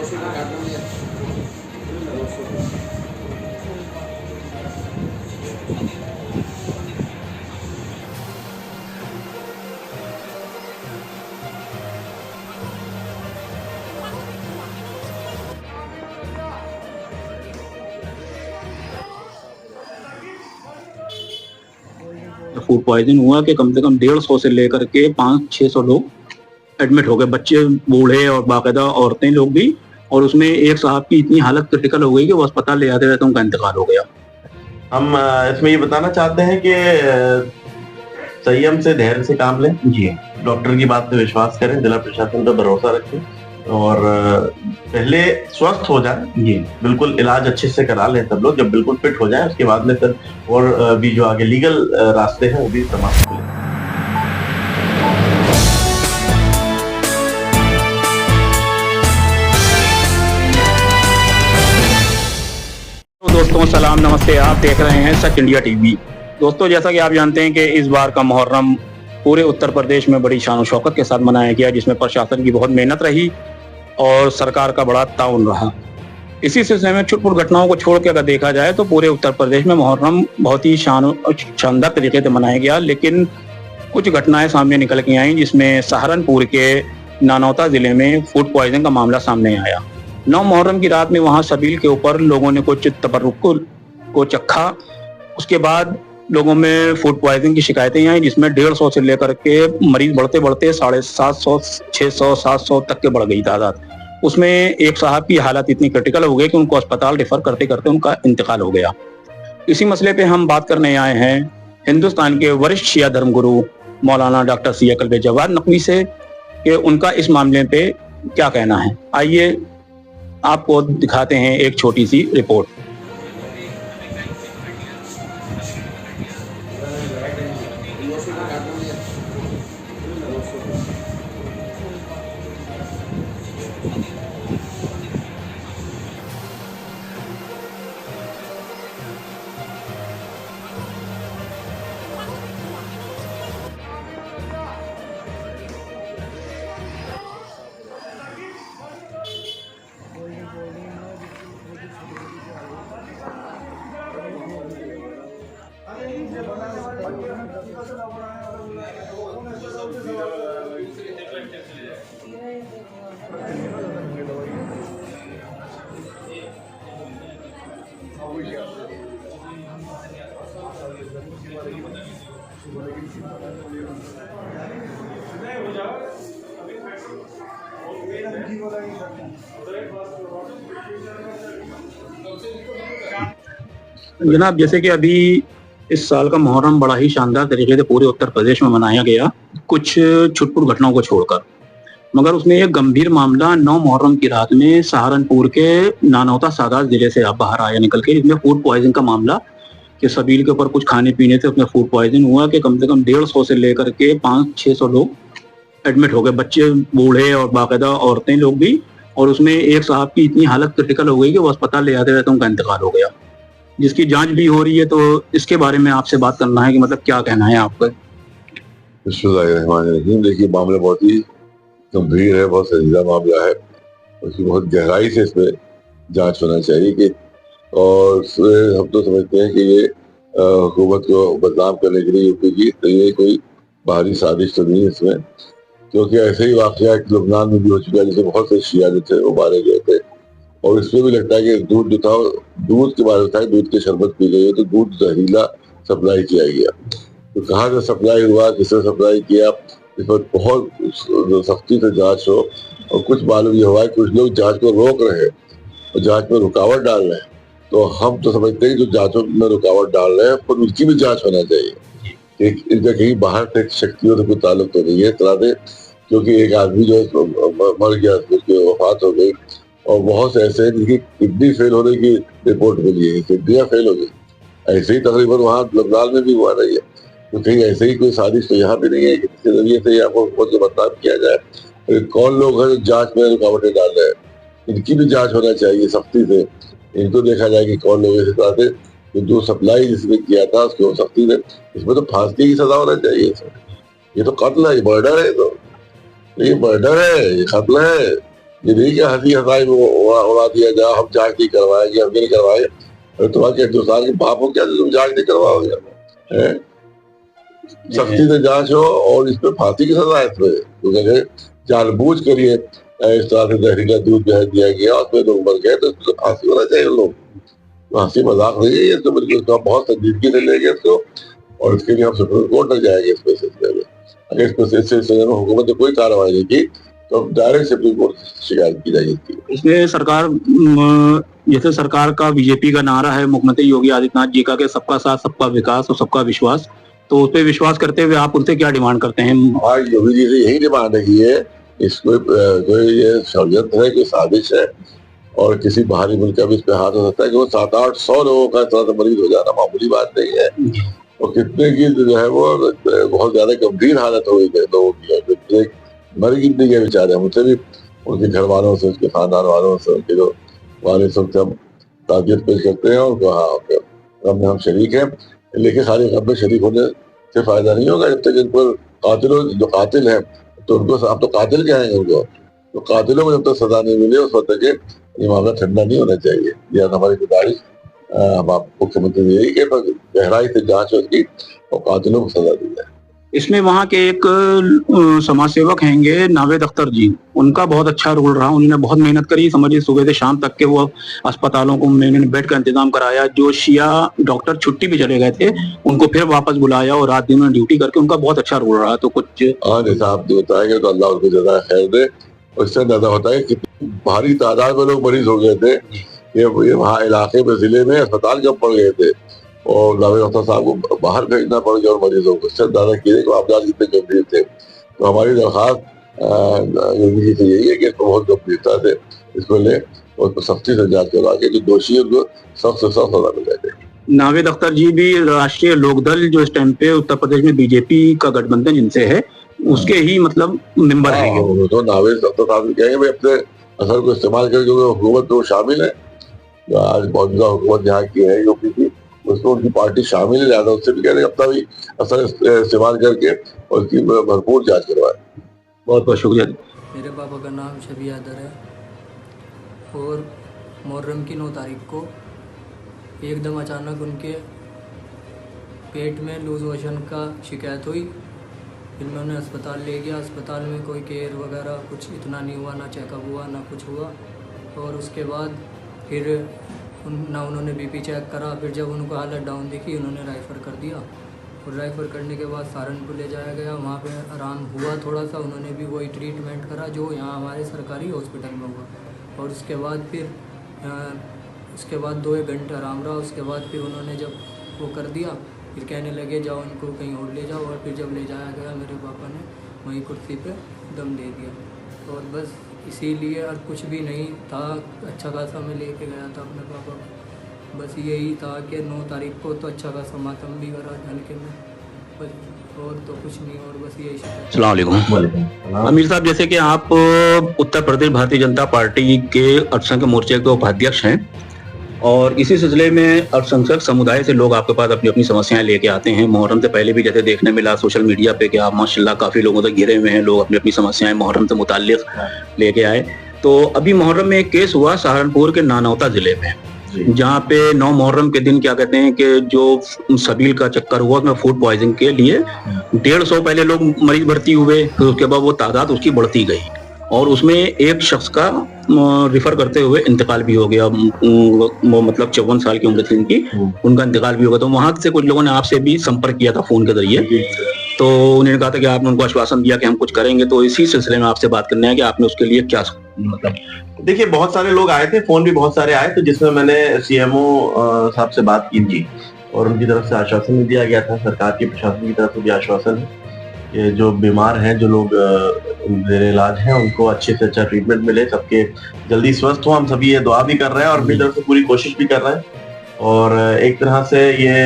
Food poison हुआ कि कम से कम 150 से लेकर के 500-600 लोग एडमिट हो गए, बच्चे, बूढ़े और बाकायदा औरतें लोग भी। और उसमें एक साहब की इतनी हालत क्रिटिकल हो गई कि वो अस्पताल ले जाते रहते उनका इंतकाल हो गया। हम इसमें ये बताना चाहते हैं कि संयम से, धैर्य से काम लें जी, डॉक्टर की बात पे विश्वास करें, जिला प्रशासन पर भरोसा रखें और पहले स्वस्थ हो जाए। जी। बिल्कुल इलाज अच्छे से करा लें सब लोग, जब बिल्कुल फिट हो जाए उसके बाद में फिर और भी जो आगे लीगल रास्ते हैं वो भी समाप्त हो जाए। तो दोस्तों सलाम, नमस्ते। आप देख रहे हैं सच इंडिया टीवी। दोस्तों, जैसा कि आप जानते हैं कि इस बार का मुहर्रम पूरे उत्तर प्रदेश में बड़ी शान और शौकत के साथ मनाया गया, जिसमें प्रशासन की बहुत मेहनत रही और सरकार का बड़ा ताउन रहा। इसी सिलसिले में छुटपुट घटनाओं को छोड़ के अगर देखा जाए तो पूरे उत्तर प्रदेश में मुहर्रम बहुत ही शानदार तरीके से मनाया गया, लेकिन कुछ घटनाएं सामने निकल के आई, जिसमें सहारनपुर के नानौता जिले में फूड पॉइजन का मामला सामने आया। 9 मुहर्रम की रात में वहां सबील के ऊपर लोगों ने कुछ तबर्रुक को चखा। उसके बाद लोगों में फूड पॉइजन की शिकायतें आई, जिसमें 150 से लेकर के मरीज बढ़ते बढ़ते 750, 600, 700 तक के बढ़ गई तादाद। उसमें एक साहब की हालत इतनी क्रिटिकल हो गई कि उनको अस्पताल रेफर करते करते उनका इंतकाल हो गया। इसी मसले पे हम बात करने आए हैं हिंदुस्तान के वरिष्ठ शिया धर्मगुरु मौलाना डॉक्टर सैयद कल्बे जवाद नकवी से कि उनका इस मामले पे क्या कहना है। आइए आपको दिखाते हैं एक छोटी सी रिपोर्ट। जनाब, जैसे कि अभी इस साल का मुहर्रम बड़ा ही शानदार तरीके से पूरे उत्तर प्रदेश में मनाया गया, कुछ छुटपुट घटनाओं को छोड़कर, मगर उसमें एक गंभीर मामला 9 मुहर्रम की रात में सहारनपुर के नानौता सादात जिले से अब बाहर आया निकल के, जिसमें फूड पॉइजन का मामला कि सबील के ऊपर कुछ खाने पीने से उसमें फूड पॉइजन हुआ कि कम से कम 150 से लेकर के 500-600 लोग एडमिट हो गए, बच्चे, बूढ़े और बाकायदा औरतें लोग भी। और उसमें एक साहब की इतनी हालत क्रिटिकल हो गई कि वो अस्पताल ले जाते रहते उनका इंतकाल हो गया, जिसकी जांच भी हो रही है। तो इसके बारे में आपसे बात करना है कि मतलब क्या कहना है आपका। बिस्मिल्लाहिर्रहमानिर्रहीम। देखिए, मामला बहुत ही गंभीर है, बहुत संजीदा मामला है, उसकी बहुत गहराई से इसमें जांच होना चाहिए कि और हम तो समझते हैं कि ये हुकूमत को बदनाम करने के लिए यूपी की, तो ये कोई बाहरी साजिश तो नहीं है इसमें, क्योंकि ऐसे ही वाकया लुबनान में भी हो चुका है, जिसमें बहुत से शिया जो थे वो मारे गए थे। और इसमें भी लगता है कि दूध जो था, दूध के बारे में था, दूध की शरबत पी गई तो दूध जहरीला सप्लाई किया गया। तो कहाँ से सप्लाई हुआ, किसने सप्लाई किया, इस पर बहुत सख्ती से जांच हो। और कुछ मालूम ये हुआ है कुछ लोग जांच को रोक रहे हैं और जांच में रुकावट डाल रहे हैं, तो हम तो समझते हैं कि जो जांचों में रुकावट डाल रहे हैं पर उनकी भी जांच होना चाहिए। इनका कहीं बाहर से शक्तियों से कोई ताल्लुक तो नहीं है तरह से, क्योंकि एक आदमी जो मर गया, उसकी वफात हो गई, और बहुत से ऐसे हैं जिनकी किडनी फेल होने की रिपोर्ट मिली है, किडनियां फेल हो गई। ऐसे ही तकरीबन वहाँ लबनान में भी हुआ रही है, तो कहीं ऐसे ही कोई साजिश तो यहाँ भी नहीं है कि इसके जरिए से आपको बहुत बदनाम किया जाए। कौन लोग हैं जो जांच में रुकावटें डाल रहे हैं, इनकी भी जांच होना चाहिए सख्ती से। इनको देखा जाए कि कौन लोग इस तरह से जो सप्लाई जिसने किया था उसको सख्ती से, इसमें तो फांसी की सजा होना चाहिए। ये तो कत्ल है, ये मर्डर है, तो ये मर्डर है, ये कत्ल है। ये नहीं कि हंसी हंसाई उड़ा दिया जाए, हम जांच नहीं करवाएंगे, हम नहीं करवाए। तुम्हारे हिंदुस्तान के पाप हो क्या तुम जांच नहीं करवाओगे? सख्ती से जांच हो और इसमें फांसी की सजा है इसमें, क्योंकि अगर जानबूझ कर ये इस तरह से जहरीला दूध जो है दिया गया, उसमें लोग मर गए, तो इसमें तो फांसी होना चाहिए लोग। हंसी मजाक नहीं है ये, तो बिल्कुल इसका बहुत संजीदगी से लेंगे इसको, और इसके लिए हम सुप्रीम कोर्ट तक जाएंगे इस सिलसिले में। अगर इस सिलसिले में हुकूमत ने कोई कार्रवाई नहीं की तो डायरेक्ट सुप्रीम कोर्ट से शिकायत की जाएगी। इसमें सरकार जैसे सरकार का बीजेपी का नारा है मुख्यमंत्री योगी आदित्यनाथ जी का कि सबका साथ, सबका विकास और सबका विश्वास, तो उस पर विश्वास करते हुए आप उनसे क्या डिमांड करते हैं? आज योगी जी से यही डिमांड है कि इसको कोई ये षड्यंत्र है, कोई साजिश है, और किसी बाहरी मुल्क का भी इस पे हाथ हो सकता है कि वो 700-800 लोगों का इस तरह से मरीज हो जाना मामूली बात नहीं है। और कितने की जो है वो बहुत ज्यादा गंभीर हालत हो गई है लोगों की, मर कितने के बेचारे, हमसे भी उनके घर वालों से, उसके खानदान वालों से, उनके जो वालिद से हम ताज़ियत पेश करते हैं और हाँ गम में हम शरीक हैं। लेकिन खाली गम में शरीक होने से फायदा नहीं होगा जब तक इन पर जो कातिल है तो उनको आप तो कातिल कहेंगे उनको, तो कातिलों को जब तक सजा नहीं मिले उस वक्त तक ये मामला ठंडा नहीं होना चाहिए। यह हमारी गुजारिश हम आप मुख्यमंत्री ने यही कि गहराई से जांच उसकी और कातिलों को सजा दी जाए। इसमें वहाँ के एक समाज सेवक हैंगे नावेद अख्तर जी, उनका बहुत अच्छा रोल रहा। उन्होंने बहुत मेहनत करी, समझिए सुबह से शाम तक के वो अस्पतालों को उन्होंने बेड का इंतजाम कराया। जो शिया डॉक्टर छुट्टी पे चले गए थे उनको फिर वापस बुलाया और रात दिन में ड्यूटी करके उनका बहुत अच्छा रोल रहा। तो कुछ जैसा आप बताएंगे तो अल्लाह उनको ज्यादा खैर दे। उससे ज्यादा होता है कि भारी तादाद में लोग मरीज हो गए थे, ये वहाँ इलाके में जिले में अस्पताल जब पड़ गए थे और नावेद अख्तर साहब को बाहर भेजना पड़ गया और मरीजों को उससे ज्यादा किए कि आपदाद कितने गंभीर थे। तो हमारी दरखास्त योगी जी से यही है कि इसको बहुत गंभीरता से इसको ले और सख्ती से जांच करवा के जो दोषी है उनको सख्त से सख्त सजा मिल जाए। नावेद अख्तर जी भी राष्ट्रीय लोकदल जो इस टाइम पे उत्तर प्रदेश में बीजेपी का गठबंधन जिनसे है उसके ही मतलब मेंबर है। तो नावेद अख्तर साहब कहेंगे भाई अपने असर को इस्तेमाल करके हुकूमत में शामिल है। आज मौजूदा हुकूमत जहाँ की है यूपी की, उसमें उनकी पार्टी शामिल है, ज्यादा उससे भी कह रहे अपना भी असर इस्तेमाल करके और उसकी भरपूर जांच करवाए। बहुत बहुत शुक्रिया। मेरे पापा का नाम शबी आदर है और मुहर्रम की 9 तारीख को एकदम अचानक उनके पेट में लूज मोशन का शिकायत हुई। फिर मैं उन्हें अस्पताल ले गया। अस्पताल में कोई केयर वगैरह कुछ इतना नहीं हुआ, ना चेकअप हुआ ना कुछ हुआ। और उसके बाद फिर ना उन्होंने बीपी चेक करा। फिर जब उनको हालत डाउन दिखी उन्होंने रेफर कर दिया और रेफ़र करने के बाद सहारनपुर ले जाया गया। वहाँ पे आराम हुआ थोड़ा सा, उन्होंने भी वही ट्रीटमेंट करा जो यहाँ हमारे सरकारी हॉस्पिटल में हुआ। और उसके बाद फिर 2-1 घंटे आराम रहा। उसके बाद फिर उन्होंने जब वो कर दिया फिर कहने लगे जाओ इनको कहीं और ले जाओ। और फिर जब ले जाया गया मेरे पापा ने वहीं कुर्सी पे दम दे दिया। और बस इसीलिए और कुछ भी नहीं था। अच्छा खासा मैं लेके गया था अपने पापा को, बस यही था कि 9 तारीख को तो अच्छा खासा मातम भी करा हल्के में, बस और तो कुछ नहीं। और बस यही अस्सलाम वालेकुम। अमीर साहब, जैसे कि आप उत्तर प्रदेश भारतीय जनता पार्टी के अल्पसंख्यक मोर्चे के उपाध्यक्ष हैं और इसी सिलसिले में अल्पसंख्यक समुदाय से लोग आपके पास अपनी अपनी समस्याएं लेके आते हैं। मुहर्रम से पहले भी जैसे देखने मिला सोशल मीडिया पे कि आप माशाल्लाह काफ़ी लोगों तक घिरे हुए हैं, लोग अपनी अपनी समस्याएं मुहर्रम से मुताल्लिक लेके आए। तो अभी मुहर्रम में एक केस हुआ सहारनपुर के नानौता ज़िले में, जहाँ पे 9 मुहर्रम के दिन क्या कहते हैं कि जो सबील का चक्कर हुआ उसमें फूड पॉइजनिंग के लिए 150 पहले लोग मरीज भर्ती हुए, फिर उसके बाद वो तादाद उसकी बढ़ती गई और उसमें एक शख्स का रिफर करते हुए इंतकाल भी हो गया। वो मतलब 54 साल की उम्र थी उनकी, उनका इंतकाल भी हो गया। तो वहां से कुछ लोगों ने आपसे भी संपर्क किया था फोन के जरिए, तो उन्होंने कहा था कि आपने उनको आश्वासन दिया कि हम कुछ करेंगे। तो इसी सिलसिले में आपसे बात करना है कि आपने उसके लिए क्या मतलब। देखिए, बहुत सारे लोग आए थे, फोन भी बहुत सारे आए, तो जिसमें मैंने सीएमओ साहब से बात की थी और उनकी तरफ से आश्वासन भी दिया गया था। सरकार की प्रशासन की तरफ से भी आश्वासन है कि जो बीमार हैं, जो लोग जेर इलाज हैं, उनको अच्छे से अच्छा ट्रीटमेंट मिले, सबके जल्दी स्वस्थ हो। हम सभी ये दुआ भी कर रहे हैं और अपनी तरफ से पूरी कोशिश भी कर रहे हैं। और एक तरह से ये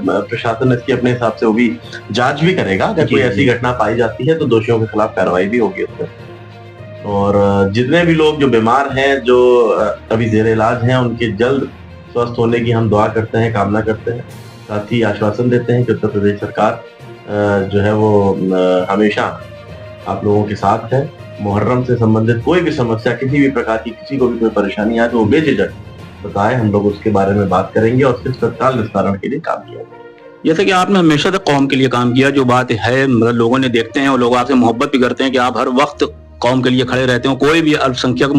प्रशासन इसकी अपने हिसाब से वो भी जांच भी करेगा। अगर कोई ऐसी घटना पाई जाती है तो दोषियों के खिलाफ कार्रवाई भी होगी उस पर। और जितने भी लोग जो बीमार हैं, जो अभी जेर इलाज हैं, उनके जल्द स्वस्थ होने की हम दुआ करते हैं, कामना करते हैं। साथ ही आश्वासन देते हैं कि उत्तर प्रदेश सरकार जो है वो हमेशा आप लोगों के साथ है मुहर्रम से संबंधित कोई भी समस्या, किसी भी प्रकार की किसी को भी कोई परेशानी आए तो वो बेझिझक बताए, हम लोग उसके बारे में बात करेंगे और फिर तत्काल निस्तारण के लिए काम किया। जैसे कि आपने हमेशा तक कौम के लिए काम किया, जो बात है मतलब लोगों ने देखते हैं और लोग आपसे मोहब्बत भी करते हैं कि आप हर वक्त कौम के लिए खड़े रहते हो। कोई भी अल्पसंख्यक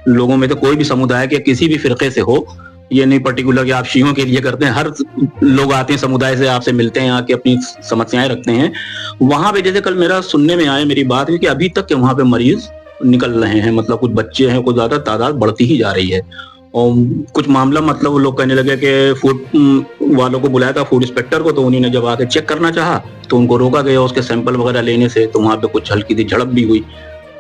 लोगों में तो कोई भी समुदाय के किसी भी फिरके से हो, ये नहीं पर्टिकुलर कि आप शियों के लिए करते हैं, हर लोग आते हैं समुदाय से, आपसे मिलते हैं, आके अपनी समस्याएं रखते हैं। वहां पे जैसे कल मेरा सुनने में आया, मेरी बात है कि अभी तक के वहां पे मरीज निकल रहे हैं, मतलब कुछ बच्चे हैं, कुछ ज्यादा तादाद बढ़ती ही जा रही है। और कुछ मामला मतलब वो लोग कहने लगे कि फूड वालों को बुलाया था, फूड इंस्पेक्टर को, तो उन्होंने जब आके चेक करना चाहा तो उनको रोका गया उसके सैंपल वगैरह लेने से, तो वहां पे कुछ हल्की सी झड़प भी हुई।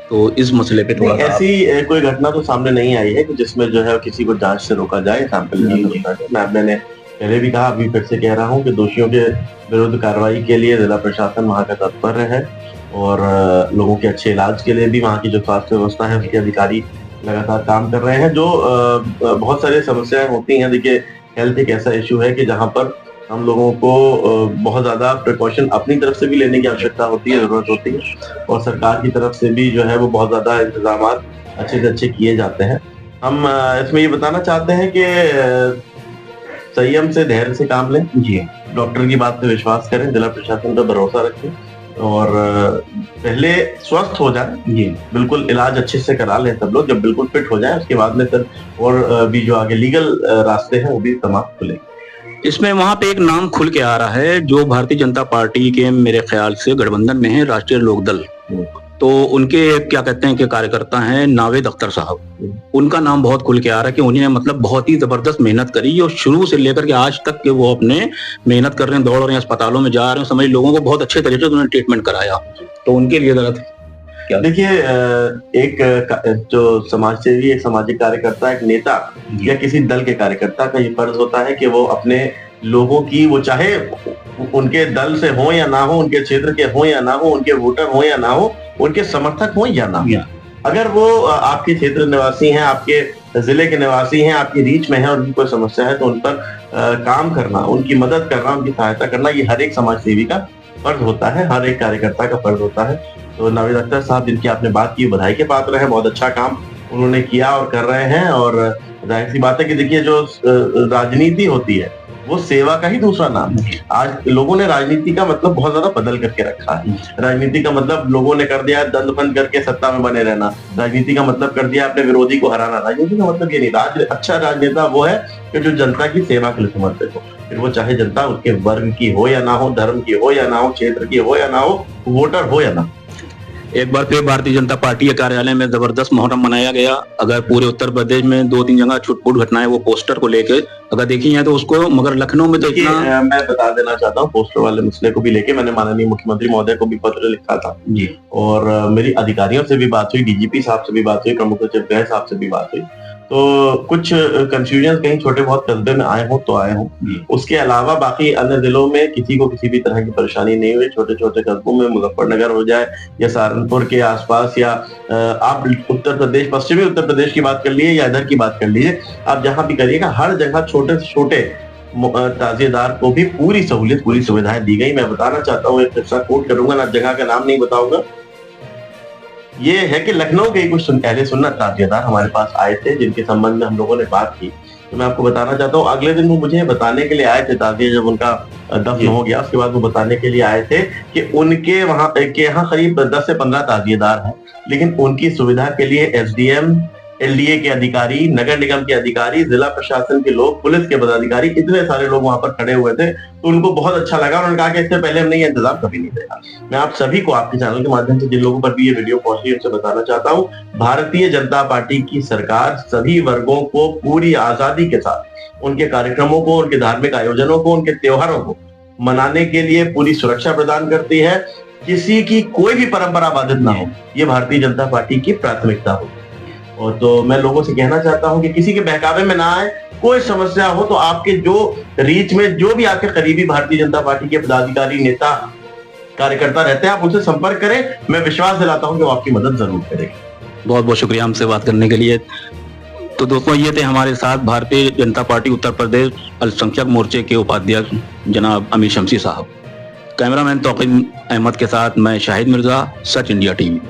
तो इस मसले पे थोड़ा ऐसी कोई घटना तो सामने नहीं आई है कि जिसमें जो है किसी को जांच से रोका जाए, सैंपल लेने से रोका जाए। मैंने पहले भी कहा, अभी फिर से कह रहा हूँ कि दोषियों के विरुद्ध कार्रवाई के लिए जिला प्रशासन वहाँ का तत्पर है और लोगों के अच्छे इलाज के लिए भी वहाँ की जो स्वास्थ्य व्यवस्था है उसके अधिकारी लगातार काम कर रहे हैं। जो बहुत सारी समस्याएं होती हैं, देखिए हेल्थ एक ऐसा इशू है कि जहाँ पर हम लोगों को बहुत ज्यादा प्रिकॉशन अपनी तरफ से भी लेने की आवश्यकता होती है, जरूरत होती है, और सरकार की तरफ से भी जो है वो बहुत ज्यादा इंतजाम अच्छे से अच्छे किए जाते हैं। हम इसमें ये बताना चाहते हैं कि संयम से, धैर्य से काम लें जी, डॉक्टर की बात पे विश्वास करें, जिला प्रशासन पर भरोसा रखें और पहले स्वस्थ हो जाए जी, बिल्कुल इलाज अच्छे से करा लें सब लोग। जब बिल्कुल फिट हो जाए उसके बाद में फिर और भी जो आगे लीगल रास्ते हैं वो भी तमाम खुले। इसमें वहां पे एक नाम खुल के आ रहा है जो भारतीय जनता पार्टी के मेरे ख्याल से गठबंधन में है, राष्ट्रीय लोकदल। तो उनके क्या कहते हैं कि कार्यकर्ता हैं नावेद अख्तर साहब, उनका नाम बहुत खुल के आ रहा है कि उन्हें मतलब बहुत ही जबरदस्त मेहनत करी और शुरू से लेकर के आज तक के वो अपने मेहनत कर रहे हैं, दौड़ रहे हैं, अस्पतालों में जा रहे हैं, समझ लोगों को बहुत अच्छे तरीके से उन्होंने ट्रीटमेंट कराया। तो उनके लिए जरा क्या देखिए, एक जो समाज सेवी, एक सामाजिक कार्यकर्ता, एक नेता या किसी दल के कार्यकर्ता का ये फर्ज होता है कि वो अपने लोगों की, वो चाहे उनके दल से हो या ना हो, उनके क्षेत्र के हो या ना हो, उनके वोटर हो या ना हो, उनके समर्थक हो या ना हो, अगर वो आपके क्षेत्र निवासी हैं, आपके जिले के निवासी हैं, आपकी रीच में है और उनकी कोई समस्या है तो उन पर काम करना, उनकी मदद करना, उनकी सहायता करना, ये हर एक समाज सेवी का फर्ज होता है, हर एक कार्यकर्ता का फर्ज होता है। तो नावेद अख्तर साहब जिनकी आपने बात की, बधाई के पात्र है, बहुत अच्छा काम उन्होंने किया और कर रहे हैं। और जाहिर सी बात है कि देखिए जो राजनीति होती है वो सेवा का ही दूसरा नाम है। आज लोगों ने राजनीति का मतलब बहुत ज्यादा बदल करके रखा है। राजनीति का मतलब लोगों ने कर दिया दंड बंद करके सत्ता में बने रहना, राजनीति का मतलब कर दिया अपने विरोधी को हराना। राजनीति का मतलब ये नहीं, अच्छा राजनेता वो है कि जो जनता की सेवा के लिए समर्पित हो, फिर वो चाहे जनता उसके वर्ग की हो या ना हो, धर्म की हो या ना हो, क्षेत्र की हो या ना हो, वोटर हो या ना। एक बार फिर भारतीय जनता पार्टी के कार्यालय में जबरदस्त मुहर्रम मनाया गया। अगर पूरे उत्तर प्रदेश में 2-3 जगह छुटपुट घटनाएं वो पोस्टर को लेकर अगर देखी है तो उसको, मगर लखनऊ में तो इतना, मैं बता देना चाहता हूँ, पोस्टर वाले मसले को भी लेके मैंने माननीय मुख्यमंत्री महोदय को भी पत्र लिखा था जी, और मेरी अधिकारियों से भी बात हुई, डीजीपी साहब से भी बात हुई, प्रमुख सचिव गृह साहब से भी बात हुई। तो कुछ कंफ्यूजन कहीं छोटे बहुत कस्बे में आए हो तो आए हो, उसके अलावा बाकी अन्य जिलों में किसी को किसी भी तरह की परेशानी नहीं हुई। छोटे छोटे कस्बों में, मुजफ्फरनगर हो जाए या सहारनपुर के आसपास, या आप उत्तर प्रदेश, पश्चिमी उत्तर प्रदेश की बात कर लीजिए या इधर की बात कर लीजिए, आप जहां भी करिएगा, हर जगह छोटे से छोटे ताजिएदार को भी पूरी सहूलियत, पूरी सुविधाएं दी गई। मैं बताना चाहता हूँ, एक किस्सा कोट करूंगा ना, जगह का नाम नहीं बताऊंगा। ये है कि लखनऊ के कुछ पहले सुन्नत ताजिएदार हमारे पास आए थे जिनके संबंध में हम लोगों ने बात की। तो मैं आपको बताना चाहता हूँ, अगले दिन वो मुझे बताने के लिए आए थे, ताजिया जब उनका दफन हो गया उसके बाद वो बताने के लिए आए थे कि उनके वहां के यहाँ करीब 10 से 15 ताजिएदार हैं, लेकिन उनकी सुविधा के लिए एसडीएम, एलडीए के अधिकारी, नगर निगम के अधिकारी, जिला प्रशासन के लोग, पुलिस के पदाधिकारी, इतने सारे लोग वहां पर खड़े हुए थे। तो उनको बहुत अच्छा लगा और उन्होंने कहा कि इससे पहले हमने ये इंतजाम कभी नहीं देखा। मैं आप सभी को, आपके चैनल के माध्यम से जिन लोगों पर भी ये वीडियो पहुंच रही है, उनसे बताना चाहता हूँ, भारतीय जनता पार्टी की सरकार सभी वर्गों को पूरी आजादी के साथ उनके कार्यक्रमों को, उनके धार्मिक आयोजनों को, उनके त्योहारों को मनाने के लिए पूरी सुरक्षा प्रदान करती है। किसी की कोई भी परंपरा बाधित ना हो, ये भारतीय जनता पार्टी की प्राथमिकता हो। और तो मैं लोगों से कहना चाहता हूं कि किसी के बहकावे में ना आए। कोई समस्या हो तो आपके जो रीच में जो भी आपके करीबी भारतीय जनता पार्टी के पदाधिकारी, नेता, कार्यकर्ता रहते हैं, आप उनसे संपर्क करें। मैं विश्वास दिलाता हूं कि वो आपकी मदद जरूर करेंगे। बहुत बहुत शुक्रिया हमसे बात करने के लिए। तो दोस्तों, ये थे हमारे साथ भारतीय जनता पार्टी उत्तर प्रदेश अल्पसंख्यक मोर्चे के उपाध्यक्ष जनाब अमीर शमसी साहब। कैमरामैन तौकीर अहमद के साथ मैं शाहिद मिर्जा, सच इंडिया टीवी।